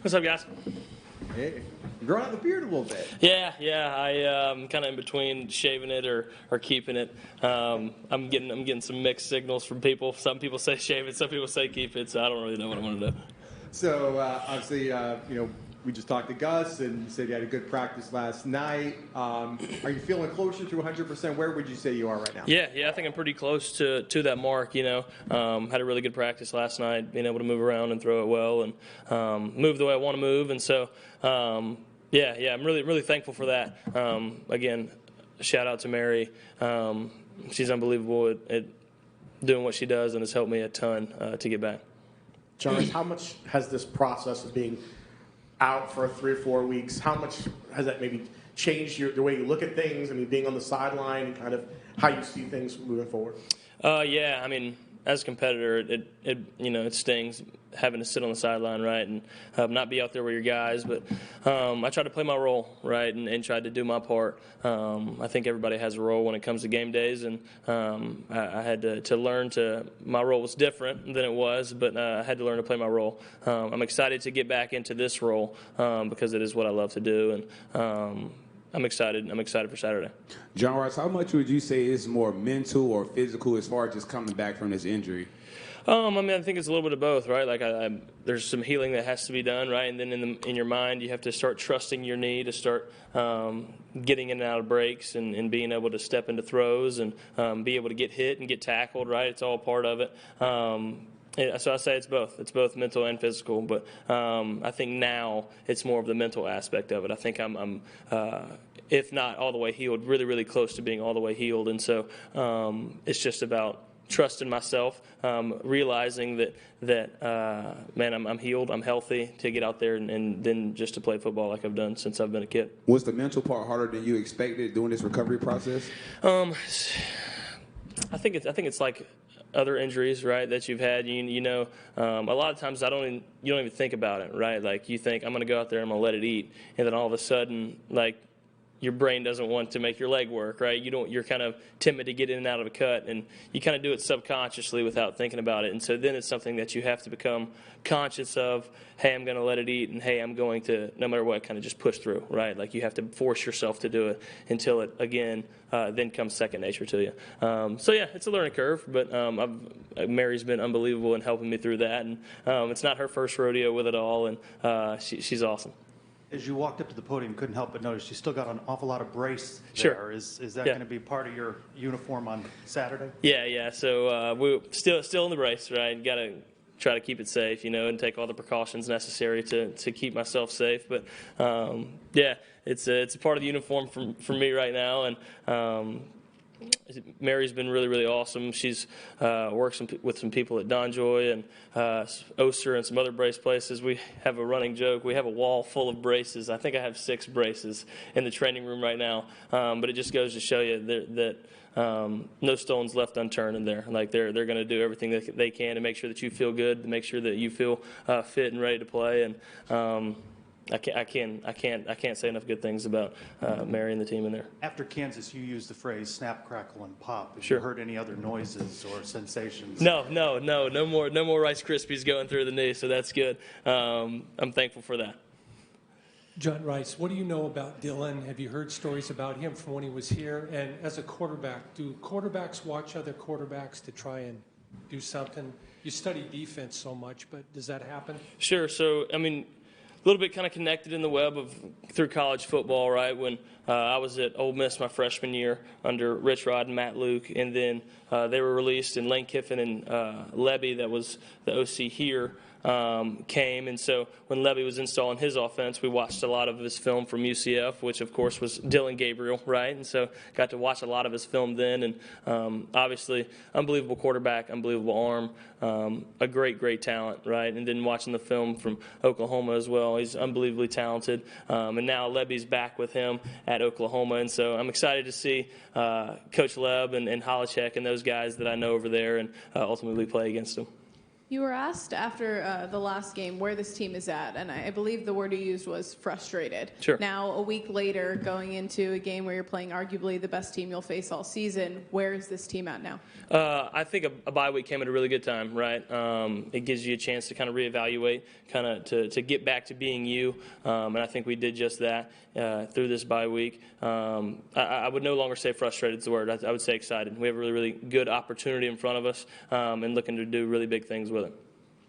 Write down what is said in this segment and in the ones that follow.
What's up, guys? Hey, growing out the beard a little bit. Yeah. I kind of in between shaving it or keeping it. I'm getting some mixed signals from people. Some people say shave it, some people say keep it. So I don't really know what I'm going to do. So obviously, we just talked to Gus and you said you had a good practice last night. Are you feeling closer to 100%? Where would you say you are right now? Yeah. I think I'm pretty close to that mark. Had a really good practice last night, being able to move around and throw it well and move the way I want to move. And so, I'm really thankful for that. Again, shout out to Mary. She's unbelievable at doing what she does and has helped me a ton to get back. John Rhys, how much has this process of being out for 3 or 4 weeks, how much has that maybe changed the way you look at things? I mean, being on the sideline and kind of how you see things moving forward? Yeah, I mean, as a competitor, it stings having to sit on the sideline, right, and not be out there with your guys. But I tried to play my role, right, and tried to do my part. I think everybody has a role when it comes to game days, and I had to learn my role was different than it was, but I had to learn to play my role. I'm excited to get back into this role because it is what I love to do, and I'm excited. I'm excited for Saturday. John Rhys, how much would you say is more mental or physical as far as just coming back from this injury? I think it's a little bit of both, right? Like there's some healing that has to be done, right? And then in your mind, you have to start trusting your knee to start getting in and out of breaks and being able to step into throws and be able to get hit and get tackled, right? It's all part of it. So I say it's both. It's both mental and physical. But I think now it's more of the mental aspect of it. I think I'm if not all the way healed, really, really close to being all the way healed. And so it's just about trusting myself, realizing that I'm healed, I'm healthy to get out there and then just to play football like I've done since I've been a kid. Was the mental part harder than you expected during this recovery process? I think it's like other injuries, right, that you've had. A lot of times you don't even think about it, right? Like you think I'm going to go out there and I'm going to let it eat, and then all of a sudden, like, your brain doesn't want to make your leg work, right? You're kind of timid to get in and out of a cut, and you kind of do it subconsciously without thinking about it. And so then it's something that you have to become conscious of. Hey, I'm going to let it eat, and hey, I'm going to, no matter what, kind of just push through, right? Like you have to force yourself to do it until it, again, then comes second nature to you. It's a learning curve, but Mary's been unbelievable in helping me through that. And it's not her first rodeo with it all, and she's awesome. As you walked up to the podium, couldn't help but notice you still got an awful lot of brace there. Sure. Is that going to be part of your uniform on Saturday? Yeah. So we're still in the brace, right? Got to try to keep it safe, and take all the precautions necessary to keep myself safe. But it's a part of the uniform for me right now, and Mary's been really, really awesome. She's worked with some people at Donjoy and Oster and some other brace places. We have a running joke. We have a wall full of braces. I think I have 6 braces in the training room right now. But it just goes to show you that no stone's left unturned in there. Like they're going to do everything that they can to make sure that you feel good, to make sure that you feel fit and ready to play. And I can't say enough good things about Mary and the team in there. After Kansas, you used the phrase snap, crackle, and pop. Have Sure. you heard any other noises or sensations? No more Rice Krispies going through the knee, so that's good. I'm thankful for that. John Rhys, what do you know about Dylan? Have you heard stories about him from when he was here? And as a quarterback, do quarterbacks watch other quarterbacks to try and do something? You study defense so much, but does that happen? Sure. So, a little bit kind of connected in the web through college football, right? When I was at Ole Miss my freshman year under Rich Rod and Matt Luke, and then they were released, and Lane Kiffin and Lebby, that was the OC here, came. And so when Lebby was installing his offense, we watched a lot of his film from UCF, which of course was Dylan Gabriel, right? And so got to watch a lot of his film then. And obviously, unbelievable quarterback, unbelievable arm, a great talent, right? And then watching the film from Oklahoma as well, he's unbelievably talented. And now Lebby's back with him at Oklahoma. And so I'm excited to see Coach Leb and Holacek and those guys that I know over there and ultimately play against them. You were asked after the last game where this team is at, and I believe the word you used was frustrated. Sure. Now, a week later, going into a game where you're playing arguably the best team you'll face all season, where is this team at now? I think a bye week came at a really good time, right? It gives you a chance to kind of reevaluate, kind of to get back to being you, and I think we did just that through this bye week. I would no longer say frustrated is the word. I would say excited. We have a really, really good opportunity in front of us and looking to do really big things with it.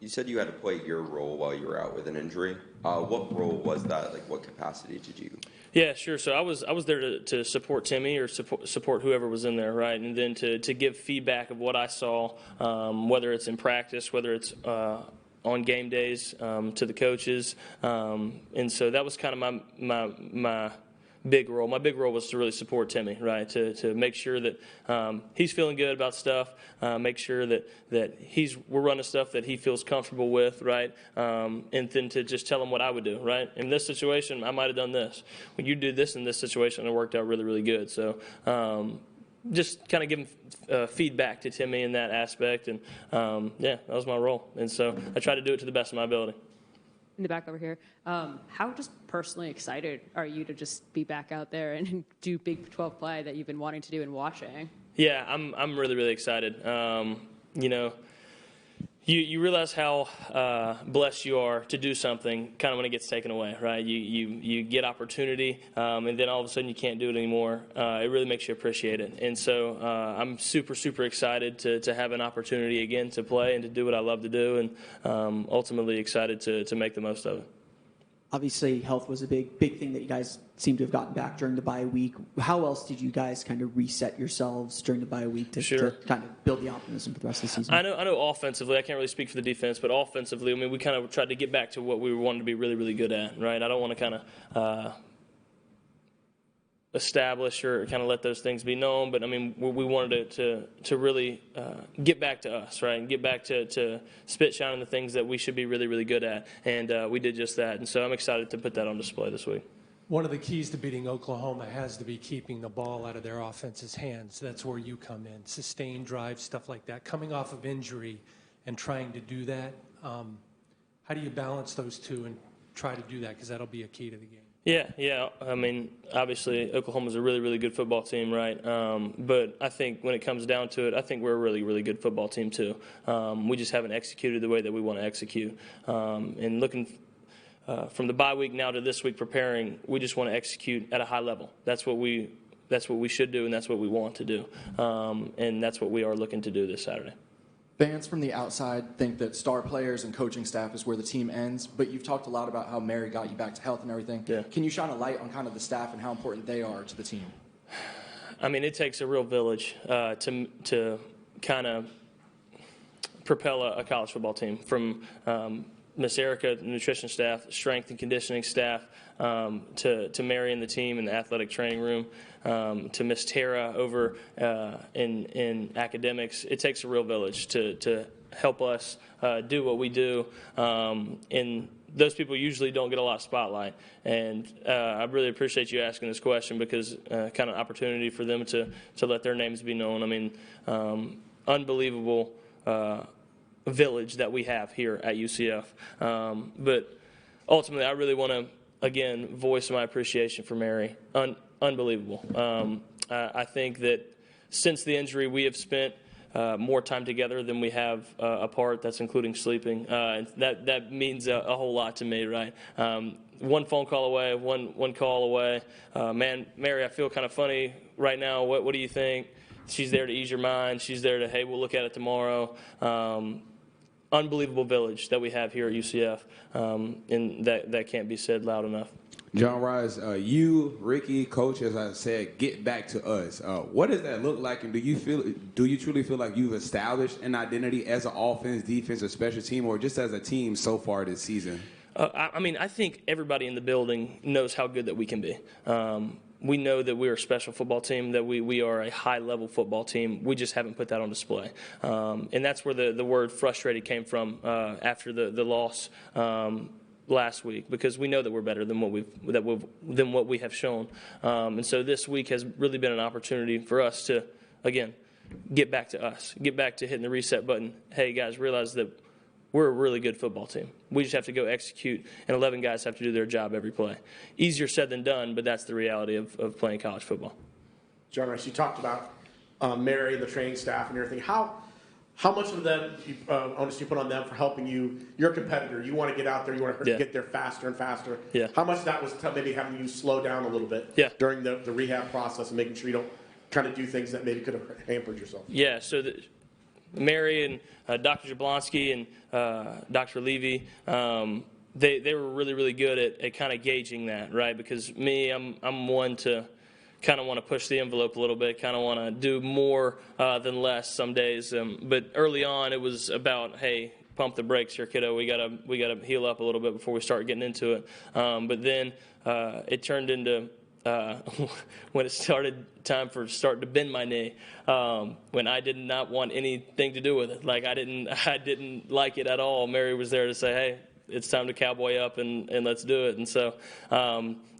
You said you had to play your role while you were out with an injury. What role was that? Like, what capacity did you? Yeah, sure. So I was there to support Timmy or support whoever was in there, right? And then to give feedback of what I saw, whether it's in practice, whether it's on game days, to the coaches. And so that was kind of my big role. My big role was to really support Timmy, right? To make sure that he's feeling good about stuff, make sure that we're running stuff that he feels comfortable with, right? And then to just tell him what I would do, right? In this situation, I might have done this. When you do this in this situation, it worked out really, really good. So just kind of giving feedback to Timmy in that aspect, and yeah, that was my role. And so I tried to do it to the best of my ability. In the back over here, how just personally excited are you to just be back out there and do Big 12 play that you've been wanting to do and watching? Yeah, I'm really, really excited. You know, you realize how blessed you are to do something kind of when it gets taken away, right? You get opportunity, and then all of a sudden you can't do it anymore. It really makes you appreciate it. And so I'm super, super excited to have an opportunity again to play and to do what I love to do, and ultimately excited to make the most of it. Obviously, health was a big thing that you guys seem to have gotten back during the bye week. How else did you guys kind of reset yourselves during the bye week to kind of build the optimism for the rest of the season? I know offensively, I can't really speak for the defense, but offensively, I mean, we kind of tried to get back to what we wanted to be really, really good at, right? I don't want to kind of establish or kind of let those things be known, but I mean, we wanted to really get back to us, right, and get back to spit shining the things that we should be really, really good at, and we did just that, and so I'm excited to put that on display this week. One of the keys to beating Oklahoma has to be keeping the ball out of their offense's hands. That's where you come in, sustained drives, stuff like that. Coming off of injury and trying to do that, how do you balance those two and try to do that, because that'll be a key to the game? Yeah. I mean, obviously, Oklahoma's a really, really good football team, right? But I think when it comes down to it, I think we're a really, really good football team, too. We just haven't executed the way that we want to execute. And looking from the bye week now to this week preparing, we just want to execute at a high level. That's what we should do, and that's what we want to do. And that's what we are looking to do this Saturday. Fans from the outside think that star players and coaching staff is where the team ends, but you've talked a lot about how Mary got you back to health and everything. Yeah. Can you shine a light on kind of the staff and how important they are to the team? I mean, it takes a real village to kind of propel a college football team, from Miss Erica, the nutrition staff, strength and conditioning staff, to Mary and the team in the athletic training room, to Miss Tara over in academics. It takes a real village to help us do what we do, and those people usually don't get a lot of spotlight. And I really appreciate you asking this question, because kind of opportunity for them to let their names be known. I mean, unbelievable village that we have here at UCF. But ultimately, I really want to, again, voice my appreciation for Mary. Unbelievable. I think that since the injury, we have spent more time together than we have apart. That's including sleeping. That means a whole lot to me, right? One phone call away, one call away. Man, Mary, I feel kind of funny right now. What do you think? She's there to ease your mind. She's there to, hey, we'll look at it tomorrow. Unbelievable village that we have here at UCF, and that can't be said loud enough. John Rhys, you, Ricky, Coach, as I said, get back to us. What does that look like, and do you truly feel like you've established an identity as an offense, defense, or special team, or just as a team so far this season? I mean, I think everybody in the building knows how good that we can be. We know that we're a special football team, that we are a high-level football team. We just haven't put that on display. And that's where the word frustrated came from after the loss last week, because we know that we're better than what we have shown. And so this week has really been an opportunity for us to, again, get back to us, get back to hitting the reset button. Hey, guys, realize that we're a really good football team. We just have to go execute, and 11 guys have to do their job every play. Easier said than done, but that's the reality of playing college football. John Rhys, you talked about Mary, the training staff, and everything. How much of them onus you put on them for helping you? You're a competitor. You want to get out there. You want to get there faster and faster. Yeah. How much of that was maybe having you slow down a little bit during the rehab process and making sure you don't kind of do things that maybe could have hampered yourself? Yeah, so Mary and Dr. Jablonski and Dr. Levy, they were really, really good at kind of gauging that, right? Because me, I'm one to kind of want to push the envelope a little bit, kind of want to do more than less some days. But early on, it was about, hey, pump the brakes here, kiddo. We gotta heal up a little bit before we start getting into it. But then it turned into when it started time for starting to bend my knee, when I did not want anything to do with it. Like I didn't like it at all. Mary was there to say, hey, it's time to cowboy up and let's do it. And so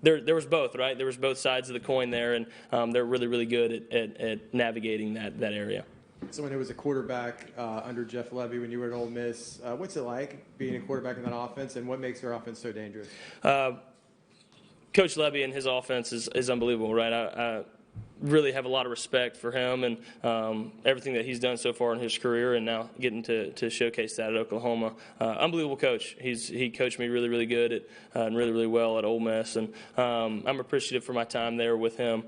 there was both, right? There was both sides of the coin there, and they're really, really good at navigating that area. Someone who was a quarterback under Jeff Levy when you were at Ole Miss, what's it like being a quarterback in that offense, and what makes their offense so dangerous? Coach Levy and his offense is unbelievable, right? I really have a lot of respect for him and everything that he's done so far in his career, and now getting to showcase that at Oklahoma. Unbelievable coach. He coached me really, really good and really, really well at Ole Miss, and I'm appreciative for my time there with him.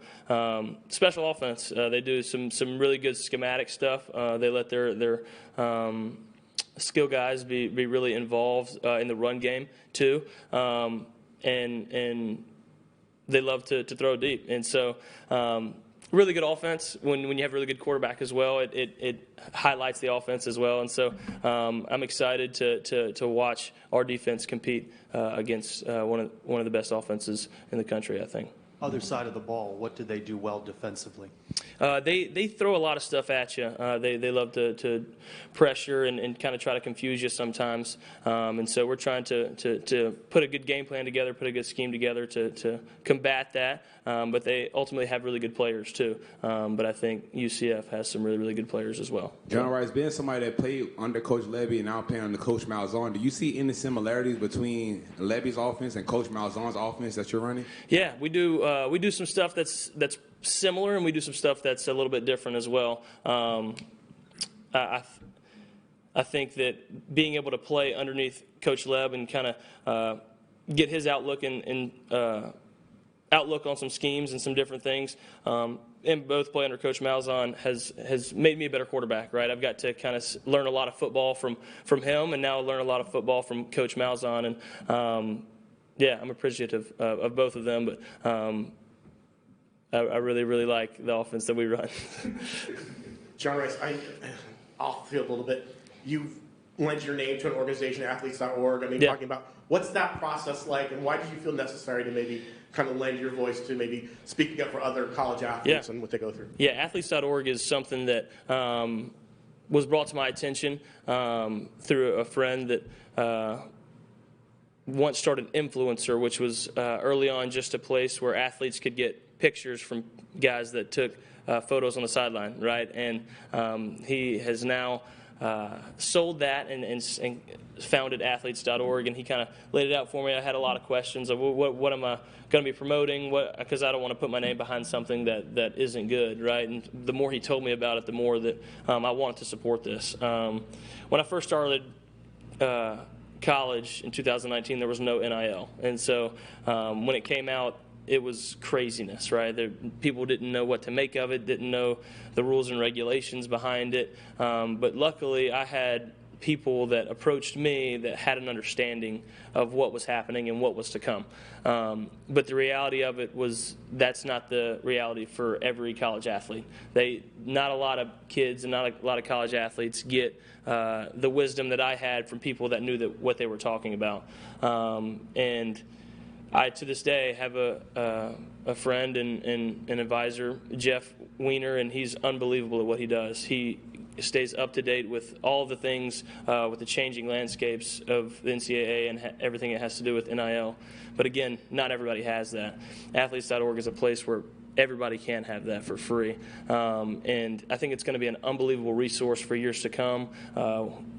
Special offense, they do some really good schematic stuff. They let their skill guys be really involved in the run game too, and they love to throw deep. And so really good offense when you have a really good quarterback as well. It highlights the offense as well. And so I'm excited to watch our defense compete against one of the best offenses in the country, I think. Other side of the ball, what do they do well defensively? They throw a lot of stuff at you. They love to pressure and kind of try to confuse you sometimes. And so we're trying to put a good game plan together, put a good scheme together to combat that. But they ultimately have really good players too. But I think UCF has some really, really good players as well. John Rhys, being somebody that played under Coach Levy and now playing under Coach Malzahn, do you see any similarities between Levy's offense and Coach Malzahn's offense that you're running? Yeah, we do. We do some stuff that's similar, and we do some stuff that's a little bit different as well. I think that being able to play underneath Coach Leb and kind of get his outlook and outlook on some schemes and some different things, and both play under Coach Malzahn has made me a better quarterback. Right, I've got to kind of learn a lot of football from him, and now learn a lot of football from Coach Malzahn. And yeah, I'm appreciative of both of them, but I really, really like the offense that we run. John Rhys, off the field a little bit. You've lent your name to an organization, athletes.org. I mean, talking about what's that process like, and why did you feel necessary to maybe kind of lend your voice to maybe speaking up for other college athletes and what they go through? Yeah, athletes.org is something that was brought to my attention through a friend that once started Influencer, which was early on just a place where athletes could get pictures from guys that took photos on the sideline, right? And he has now sold that and founded athletes.org, and he kind of laid it out for me. I had a lot of questions of what am I going to be promoting, because I don't want to put my name behind something that isn't good, right? And the more he told me about it, the more that I wanted to support this. When I first started college in 2019, there was no NIL, and so when it came out, it was craziness, right? People didn't know what to make of it, didn't know the rules and regulations behind it. But luckily, I had people that approached me that had an understanding of what was happening and what was to come. But the reality of it was that's not the reality for every college athlete. Not a lot of kids and not a lot of college athletes get the wisdom that I had from people that knew what they were talking about. And I, to this day, have a friend and an advisor, Jeff Weiner, and he's unbelievable at what he does. He stays up to date with all the things, with the changing landscapes of the NCAA and everything it has to do with NIL. But again, not everybody has that. Athletes.org is a place where everybody can have that for free. And I think it's going to be an unbelievable resource for years to come.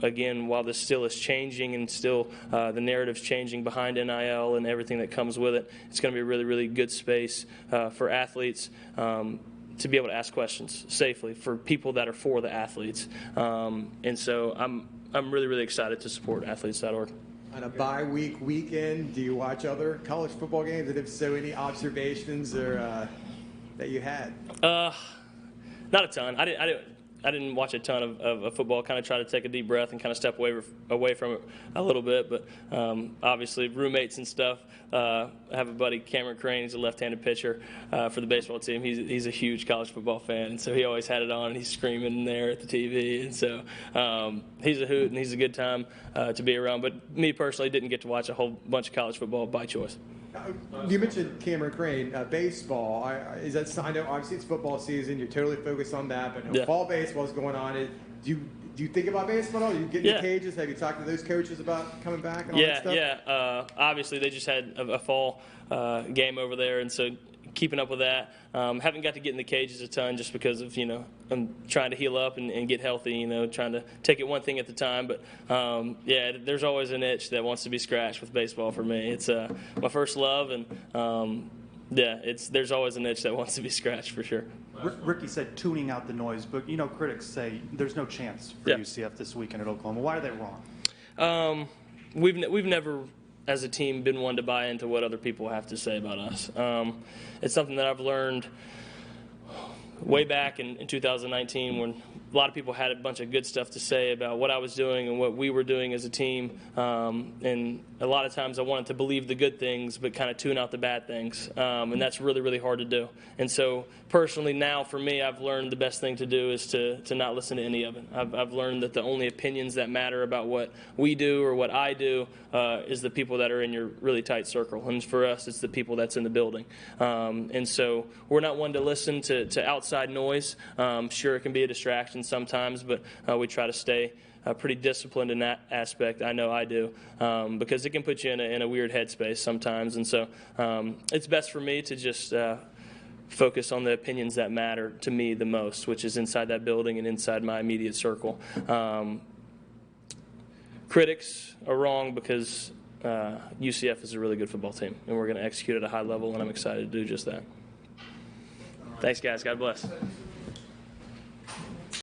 Again, while this still is changing and still the narrative's changing behind NIL and everything that comes with it, it's going to be a really, really good space for athletes to be able to ask questions safely for people that are for the athletes. And so I'm really, really excited to support athletes.org. On a bye week weekend, do you watch other college football games? And if so, any observations or that you had? Not a ton. I didn't watch a ton of football. Kind of try to take a deep breath and kind of step away from it a little bit. But obviously, roommates and stuff. I have a buddy, Cameron Crane. He's a left-handed pitcher for the baseball team. He's a huge college football fan, and so he always had it on. And he's screaming in there at the TV, and so he's a hoot and he's a good time to be around. But me personally, didn't get to watch a whole bunch of college football by choice. You mentioned Cameron Crane, baseball. Is that? I know obviously it's football season. You're totally focused on that, but fall baseball is going on. Do you think about baseball at all? You get in the cages? Have you talked to those coaches about coming back and all that stuff? Yeah. Obviously, they just had a fall game over there, and so keeping up with that. Haven't got to get in the cages a ton just because of, I'm trying to heal up and get healthy, trying to take it one thing at a time. But, there's always an itch that wants to be scratched with baseball for me. It's my first love, and, there's always an itch that wants to be scratched for sure. Ricky said tuning out the noise, but, critics say there's no chance for UCF this weekend at Oklahoma. Why are they wrong? We've never, as a team, been one to buy into what other people have to say about us. It's something that I've learned way back in 2019 when a lot of people had a bunch of good stuff to say about what I was doing and what we were doing as a team. And a lot of times I wanted to believe the good things but kind of tune out the bad things. And that's really, really hard to do. And so personally now for me, I've learned the best thing to do is to not listen to any of it. I've learned that the only opinions that matter about what we do or what I do is the people that are in your really tight circle. And for us, it's the people that's in the building. And so we're not one to listen to outside noise. Sure, it can be a distraction sometimes, but we try to stay pretty disciplined in that aspect. I know I do, because it can put you in a weird headspace sometimes. And so it's best for me to just focus on the opinions that matter to me the most, which is inside that building and inside my immediate circle. Critics are wrong because UCF is a really good football team, and we're going to execute at a high level, and I'm excited to do just that. Thanks, guys. God bless.